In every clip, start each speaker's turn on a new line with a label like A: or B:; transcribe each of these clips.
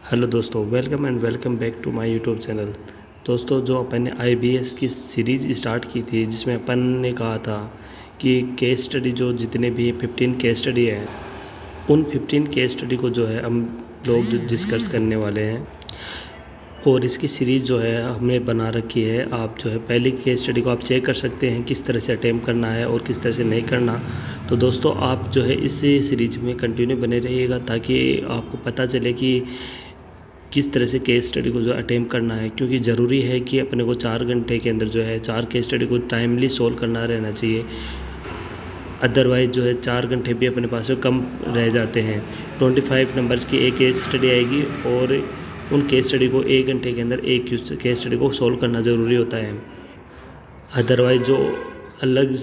A: Hello दोस्तों, welcome and welcome back to my YouTube channel. दोस्तों, जो अपन ने आईबीएस की सीरीज़ स्टार्ट की थी, जिसमें अपन ने कहा था कि केस स्टडी जो जितने भी 15 केस स्टडी है, उन 15 केस स्टडी को जो है हम लोग जो डिस्कस करने वाले हैं। और इसकी सीरीज़ जो है हमने बना रखी है। आप जो है पहली केस स्टडी को आप चेक कर सकते हैं किस तरह से अटेम्प्ट करना है और किस तरह से नहीं करना। तो दोस्तों, आप जो है इस सीरीज में कंटिन्यू बने रहिएगा ताकि आपको पता चले कि किस तरह से केस स्टडी को जो अटेम्प्ट करना है, क्योंकि ज़रूरी है कि अपने को 4 घंटे के अंदर जो है 4 केस स्टडी को टाइमली सोल्व करना रहना चाहिए। अदरवाइज़ जो है 4 घंटे भी अपने पास में कम रह जाते हैं। 25 नंबर्स की एक केस स्टडी आएगी और उन केस स्टडी को 1 घंटे के अंदर एक केस स्टडी को सोल्व करना ज़रूरी होता है। अदरवाइज़ जो अलग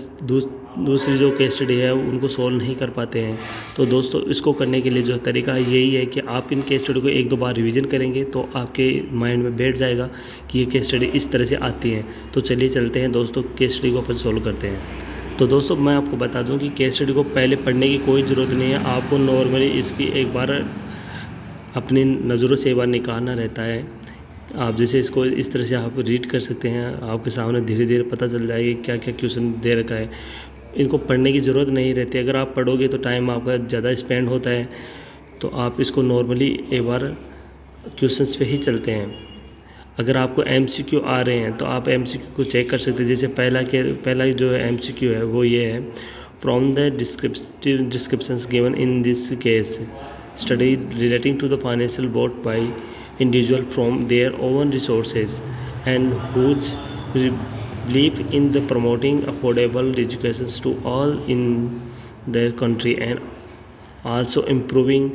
A: दूसरी जो केस स्टडी है उनको सोल्व नहीं कर पाते हैं। तो दोस्तों, इसको करने के लिए जो तरीका यही है कि आप इन केस स्टडी को 1-2 बार रिवीजन करेंगे तो आपके माइंड में बैठ जाएगा कि ये केस स्टडी इस तरह से आती है। तो चलिए चलते हैं दोस्तों, केस स्टडी को अपन सोल्व करते हैं। तो दोस्तों, मैं आपको बता दूं कि केस स्टडी को पहले पढ़ने की कोई ज़रूरत नहीं है। आपको नॉर्मली इसकी एक बार अपनी नज़रों से एक बार निकालना रहता है। आप जैसे इसको इस तरह से आप रीड कर सकते हैं, आपके सामने धीरे धीरे पता चल जाएगा क्या क्या क्वेश्चन दे रखा है। इनको पढ़ने की ज़रूरत नहीं रहती। अगर आप पढ़ोगे तो टाइम आपका ज़्यादा स्पेंड होता है। तो आप इसको नॉर्मली एक बार क्वेश्चंस पे ही चलते हैं। अगर आपको एमसीक्यू आ रहे हैं तो आप एमसीक्यू को चेक कर सकते हैं। जैसे पहला जो है एमसीक्यू है वो ये है, from the descriptions given in this case study relating to the financial board by individual from their own resources and whose belief in the promoting affordable education to all in their country and also improving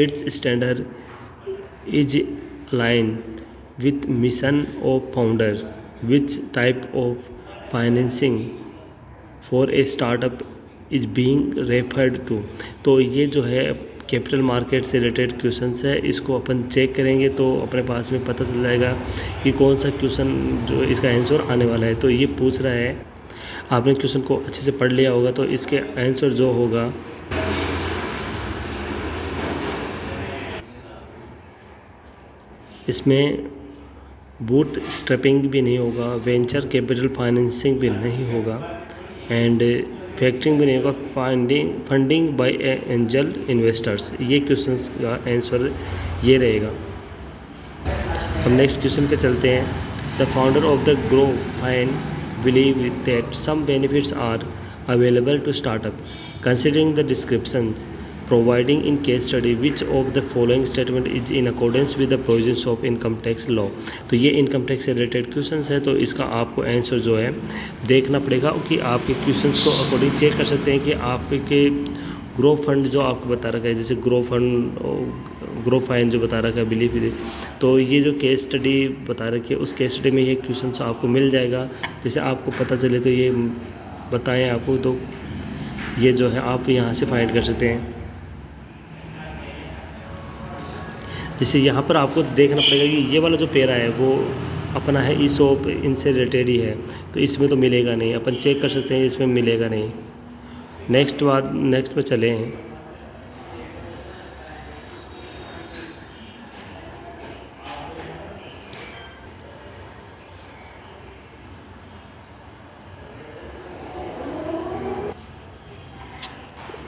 A: its standard is aligned with mission of founders. Which type of financing for a startup is being referred to? तो ये जो है capital market से related questions है। इसको अपन check करेंगे तो अपने पास में पता चल जाएगा कि कौन सा क्वेश्चन जो इसका आंसर आने वाला है। तो ये पूछ रहा है, आपने क्वेश्चन को अच्छे से पढ़ लिया होगा तो इसके आंसर जो होगा इसमें बूट स्ट्रैपिंग भी नहीं होगा, वेंचर कैपिटल फाइनेंसिंग भी नहीं होगा एंड फैक्टरिंग भी नहीं होगा, फंडिंग बाय एंजल इन्वेस्टर्स। ये क्वेश्चंस का आंसर ये रहेगा। हम नेक्स्ट क्वेश्चन पे चलते हैं। The founder of the grow fine believe that some benefits are available to startup considering the description providing in case study which of the following statement is in accordance with the provisions of income tax law. तो ये income tax से related question है। तो इसका आपको answer जो है देखना पड़ेगा कि आपके क्वेश्चंस को अकॉर्डिंग चेक कर सकते हैं कि आपके ग्रो फंड जो आपको बता रखा है, जैसे ग्रो फाइन जो बता रखा है बिलीव, तो ये जो केस स्टडी बता रखी है उस केस स्टडी में ये क्वेश्चन आपको मिल जाएगा। जैसे आपको पता चले तो ये बताएं आपको, तो ये जो है आप यहाँ से फाइंड कर सकते हैं। जैसे यहाँ पर आपको देखना पड़ेगा कि ये वाला जो पेरा है वो अपना है ईसोप, इनसे रिलेटेड ही है, तो इसमें तो मिलेगा नहीं। अपन चेक कर सकते हैं, इसमें मिलेगा नहीं। नेक्स्ट में चले हैं।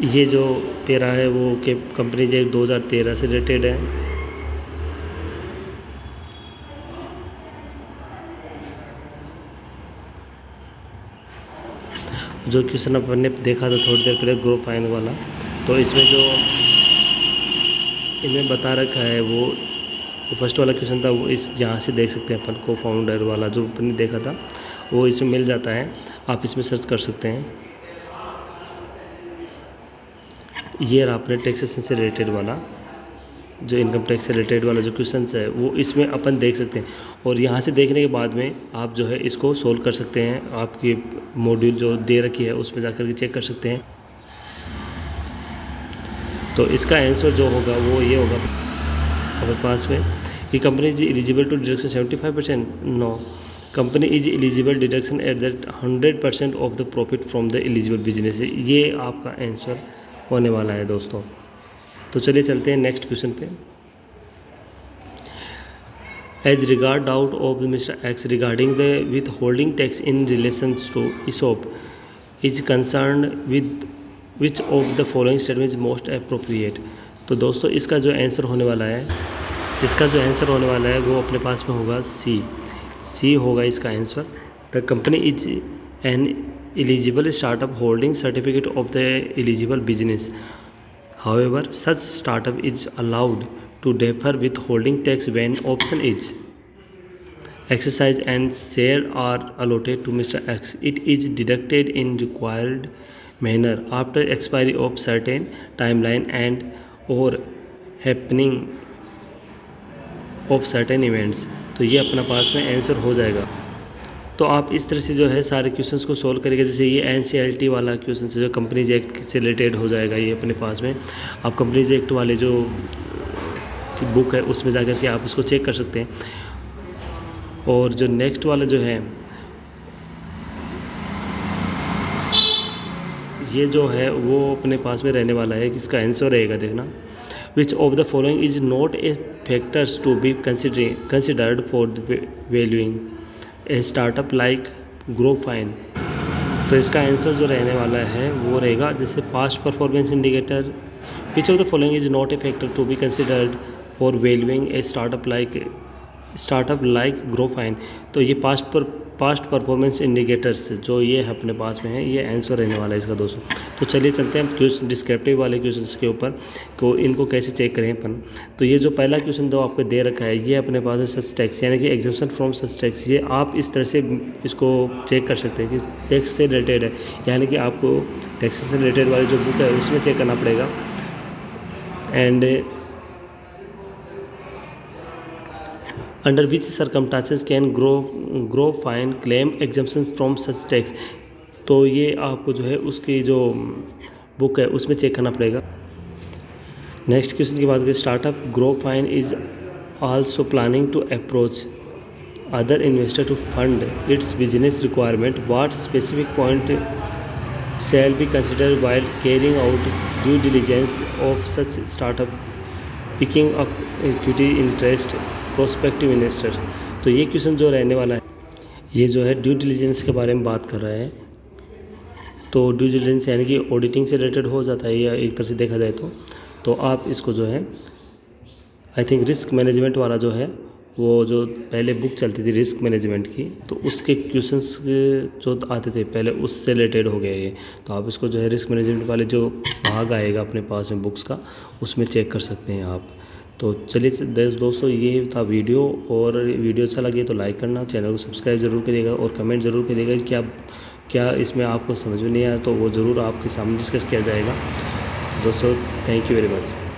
A: ये जो पेरा है वो कंपनी जो 2013 से रिलेटेड है। जो क्वेश्चन अपन ने देखा था थोड़ी देर पहले ग्रो फाइन वाला, तो इसमें जो इन्हें बता रखा है वो फर्स्ट वाला क्वेश्चन था, वो इस यहाँ से देख सकते हैं अपन को फाउंडर वाला जो अपन ने देखा था वो इसमें मिल जाता है। आप इसमें सर्च कर सकते हैं। ये रहा अपने टैक्सेशन से रिलेटेड वाला, जो इनकम टैक्स से रिलेटेड वाला जो क्वेश्चन है वो इसमें अपन देख सकते हैं। और यहाँ से देखने के बाद में आप जो है इसको सोल्व कर सकते हैं। आपकी मॉड्यूल जो दे रखी है उसमें जाकर के चेक कर सकते हैं। तो इसका आंसर जो होगा वो ये होगा अपने पास में कि company is eligible to deduction 75%। No, company is eligible deduction at that 100% of the profit from the eligible business. ये आपका आंसर होने वाला है दोस्तों। तो चलिए चलते हैं नेक्स्ट क्वेश्चन पे। As regard doubt of Mr. X regarding the withholding tax in relation to ESOP is concerned with which of the following statement is most appropriate। तो दोस्तों इसका जो आंसर होने वाला है वो अपने पास में होगा सी होगा इसका answer. The company is an eligible startup holding certificate of the eligible business, however such startup is allowed to defer withholding tax when option is exercised and share are allotted to Mr. X. It is deducted in required manner after expiry of certain timeline and or happening of certain events। तो ये अपना पास में answer हो जाएगा। तो आप इस तरह से जो है सारे क्वेश्चंस को सॉल्व करेंगे। जैसे ये NCLT वाला क्वेश्चन जो कंपनीज एक्ट से रिलेटेड हो जाएगा, ये अपने पास में आप कंपनीज एक्ट वाले जो बुक है उसमें जाकर के आप इसको चेक कर सकते हैं। और जो नेक्स्ट वाला जो है ये जो है वो अपने पास में रहने वाला है, इसका आंसर रहेगा देखना, which of the following is not a factors to be considered for the valuing a startup like ग्रोफाइन। तो इसका आंसर जो रहने वाला है वो रहेगा जैसे past performance indicator, which of the following is not a factor to be considered for valuing a startup like ग्रोफाइन। तो ये पास्ट परफॉर्मेंस इंडिकेटर्स जो ये है अपने पास में है, ये आंसर रहने वाला है इसका दोस्तों। तो चलिए चलते हैं क्वेश्चन डिस्क्रिप्टिव वाले क्वेश्चन के ऊपर को इनको कैसे चेक करें अपन। तो ये जो पहला क्वेश्चन जो आपको दे रखा है ये अपने पास है सच टैक्स, यानी कि एग्जम्पशन फ्रॉम सच टैक्स। ये आप इस तरह से इसको चेक कर सकते हैं कि टैक्स से रिलेटेड है, यानी कि आपको टैक्स से रिलेटेड वाली जो बुक है उसमें चेक करना पड़ेगा। And under which circumstances can Growfine claim exemption from such tax. तो ये आपको जो है उसकी जो बुक है उसमें चेक करना पड़ेगा। नेक्स्ट क्वेश्चन की बात करें, startup Growfine is also planning to approach other investor to fund its business requirement, what specific point shall be considered while carrying out due diligence of such startup, picking up equity interest prospective investors. तो ये question जो रहने वाला है ये जो है due diligence के बारे में बात कर रहा है। तो ड्यू डिलिजेंस यानी कि ऑडिटिंग से रिलेटेड हो जाता है या एक तरह से देखा जाए तो आप इसको जो है आई थिंक रिस्क मैनेजमेंट वाला जो है वो जो पहले बुक चलती थी रिस्क मैनेजमेंट की, तो उसके क्वेश्चंस जो आते थे पहले उससे रिलेटेड हो गया ये। तो आप इसको जो है रिस्क मैनेजमेंट वाले जो भाग आएगा अपने पास में बुक्स का उसमें चेक कर सकते हैं आप। तो चलिए दोस्तों ये था वीडियो, और वीडियो अच्छा लगे तो लाइक करना, चैनल को सब्सक्राइब ज़रूर करिएगा और कमेंट ज़रूर करिएगा कि क्या इसमें आपको समझ में नहीं आया तो वो ज़रूर आपके सामने डिस्कस किया जाएगा। दोस्तों थैंक यू वेरी मच।